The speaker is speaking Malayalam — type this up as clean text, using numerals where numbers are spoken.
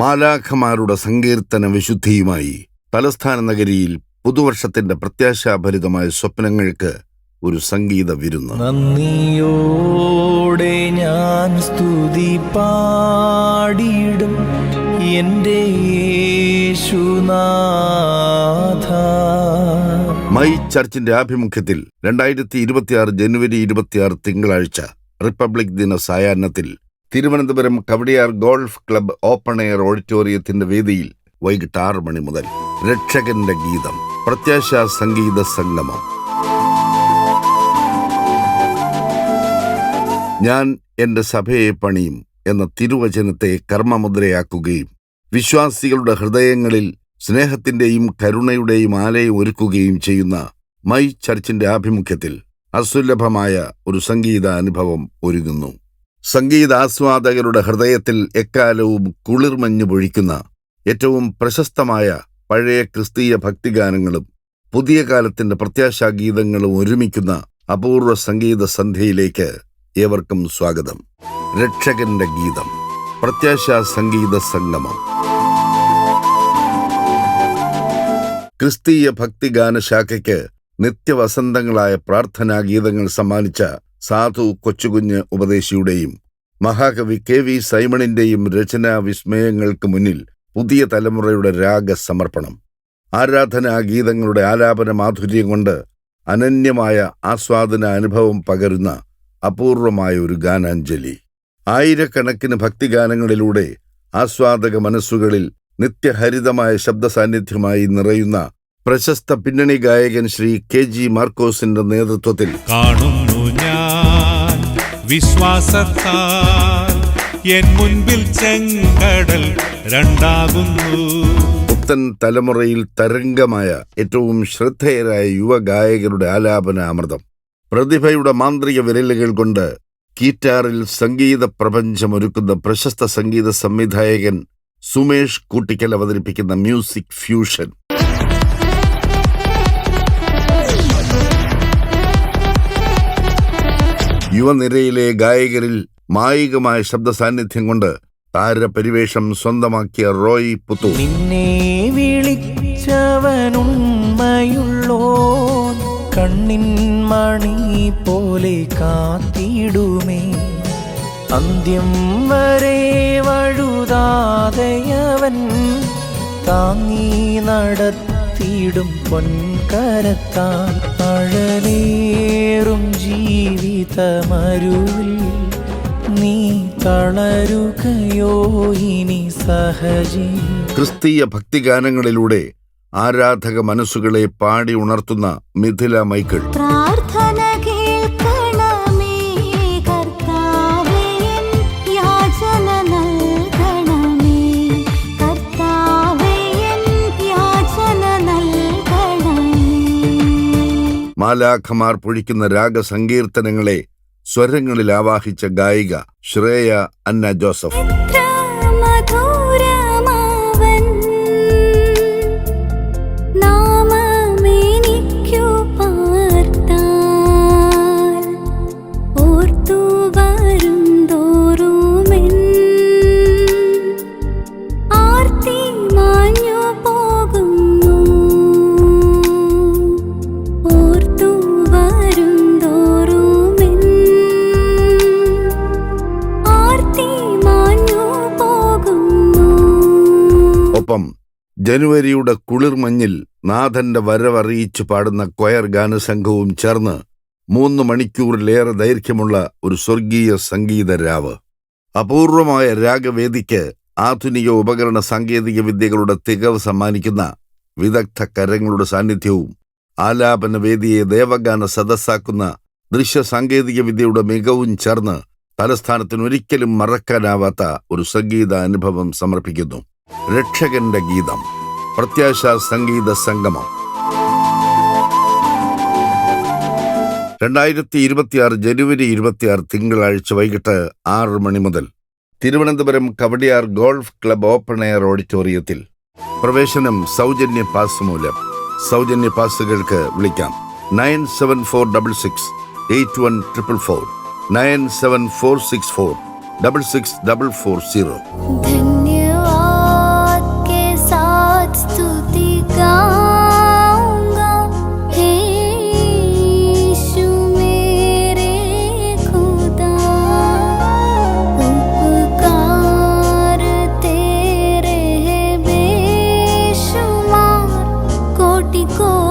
മാലാഖമാരുടെ സങ്കീർത്തന വിശുദ്ധിയുമായി തലസ്ഥാന നഗരിയിൽ പുതുവർഷത്തിന്റെ പ്രത്യാശാഭരിതമായ സ്വപ്നങ്ങൾക്ക് ഒരു സംഗീത വിരുന്ന്. നന്ദിയോടെ ഞാൻ സ്തുതി പാടിടും എൻ്റെ യേശുനാഥ. മൈ ചർച്ചിന്റെ ആഭിമുഖ്യത്തിൽ 2026 ജനുവരി 26 തിങ്കളാഴ്ച റിപ്പബ്ലിക് ദിന സായാഹ്നത്തിൽ Thiruvananthapuram Kowdiar golf club open air ഓഡിറ്റോറിയത്തിന്റെ വേദിയിൽ വൈകിട്ട് 6 മണി മുതൽ രക്ഷകന്റെ ഗീതം പ്രത്യാശാ സംഗീത സംഗമം. ഞാൻ എന്റെ സഭയെ പണിയും എന്ന തിരുവചനത്തെ കർമ്മമുദ്രയാക്കുകയും വിശ്വാസികളുടെ ഹൃദയങ്ങളിൽ സ്നേഹത്തിന്റെയും കരുണയുടെയും ആലയം ഒരുക്കുകയും ചെയ്യുന്ന മൈ ചർച്ചിന്റെ ആഭിമുഖ്യത്തിൽ അസുലഭമായ ഒരു സംഗീത അനുഭവം ഒരുങ്ങുന്നു. സംഗീതാസ്വാദകരുടെ ഹൃദയത്തിൽ എക്കാലവും കുളിർമഞ്ഞു പൊഴിക്കുന്ന ഏറ്റവും പ്രശസ്തമായ പഴയ ക്രിസ്തീയ ഭക്തിഗാനങ്ങളും പുതിയ കാലത്തിന്റെ പ്രത്യാശാഗീതങ്ങളും ഒരുമിക്കുന്ന അപൂർവ സംഗീത സന്ധ്യയിലേക്ക് ഏവർക്കും സ്വാഗതം. രക്ഷകന്റെ ഗീതം പ്രത്യാശാ സംഗീത സംഗമം. ക്രിസ്തീയ ഭക്തിഗാനശാഖയ്ക്ക് നിത്യവസന്തങ്ങളായ പ്രാർത്ഥനാഗീതങ്ങൾ സമ്മാനിച്ച സാധു കൊച്ചുകുഞ്ഞ് ഉപദേശിയുടെയും മഹാകവി KV സൈമണിന്റെയും രചനാ വിസ്മയങ്ങൾക്ക് മുന്നിൽ പുതിയ തലമുറയുടെ രാഗസമർപ്പണം. ആരാധനാഗീതങ്ങളുടെ ആലാപന മാധുര്യം കൊണ്ട് അനന്യമായ ആസ്വാദന അനുഭവം പകരുന്ന അപൂർവമായ ഒരു ഗാനാഞ്ജലി. ആയിരക്കണക്കിന് ഭക്തിഗാനങ്ങളിലൂടെ ആസ്വാദക മനസ്സുകളിൽ നിത്യഹരിതമായ ശബ്ദ സാന്നിധ്യമായി നിറയുന്ന പ്രശസ്ത പിന്നണി ഗായകൻ ശ്രീ KG മാർക്കോസിന്റെ നേതൃത്വത്തിൽ കാണുന്നു ഞാൻ വിശ്വാസത്താൽ എൻ മുൻപിൽ ചെങ്കടൽ രണ്ടാകുന്നു. പുത്തൻ തലമുറയിൽ തരംഗമായ ഏറ്റവും ശ്രദ്ധേയരായ യുവഗായകരുടെ ആലാപന അമൃതം. പ്രതിഭയുടെ മാന്ത്രിക വിരലുകൾ കൊണ്ട് ഗീറ്റാറിൽ സംഗീത പ്രപഞ്ചമൊരുക്കുന്ന പ്രശസ്ത സംഗീത സംവിധായകൻ സുമേഷ് കൂട്ടിക്കൽ അവതരിപ്പിക്കുന്ന മ്യൂസിക് ഫ്യൂഷൻ. യുവനിരയിലെ ഗായകരിൽ മായികമായ ശബ്ദ സാന്നിധ്യം കൊണ്ട് താരപരിവേഷം സ്വന്തമാക്കിയ റോയ് പുത്തൂർ. നിന്നെ വിളിച്ചവനുണ്മയുള്ളോ കണ്ണിൻ മണി പോലെ കാത്തിടുമേ. അന്ത്യം വരെ വഴുതാതെയവൻ താങ്ങി നടത്തിയിടും പൊൻകരത്താൽ. അഴലേറും ജീവിതമരുവിൽ നീ തളരുകയോ ഇനി സഹജീ. ക്രിസ്തീയ ഭക്തിഗാനങ്ങളിലൂടെ ആരാധക മനസ്സുകളെ പാടി ഉണർത്തുന്ന മിഥില മൈക്കിൾ. പ്രാർത്ഥന കേൾക്കണമേ കർത്താവേ, യാചന നൽകണമേ കർത്താവേ, യാചന നൽകണമേ. മാലാഖമാർ പൊഴിക്കുന്ന രാഗസങ്കീർത്തനങ്ങളെ സ്വരങ്ങളിൽ ആവാഹിച്ച ഗായിക ശ്രേയ അന്ന ജോസഫ്. ഒപ്പം ജനുവരിയുടെ കുളിർമഞ്ഞിൽ നാഥന്റെ വരവറിയിച്ചു പാടുന്ന കൊയർ ഗാനസംഘവും ചേർന്ന് 3 മണിക്കൂറിലേറെ ദൈർഘ്യമുള്ള ഒരു സ്വർഗീയ സംഗീത രാവ്. അപൂർവമായ രാഗവേദിക്ക് ആധുനിക ഉപകരണ സാങ്കേതിക വിദ്യകളുടെ തികവ് സമ്മാനിക്കുന്ന വിദഗ്ധ കരങ്ങളുടെ സാന്നിധ്യവും ആലാപന വേദിയെ ദേവഗാന സദസ്സാക്കുന്ന ദൃശ്യ സാങ്കേതിക വിദ്യയുടെ മികവും ചേർന്ന് തലസ്ഥാനത്തിന് ഒരിക്കലും മറക്കാനാവാത്ത ഒരു സംഗീത അനുഭവം സമർപ്പിക്കുന്നു. രക്ഷകന്റെ ഗീതം പ്രത്യാശാ സംഗീത സംഗമം. 2026 ജനുവരി 26 തിങ്കളാഴ്ച വൈകിട്ട് 6 മണി മുതൽ Thiruvananthapuram Kowdiar golf club open air ഓഡിറ്റോറിയത്തിൽ. പ്രവേശനം സൗജന്യ പാസ് മൂലം. സൗജന്യ പാസുകൾക്ക് വിളിക്കാം 9746681444 97464664440. കോ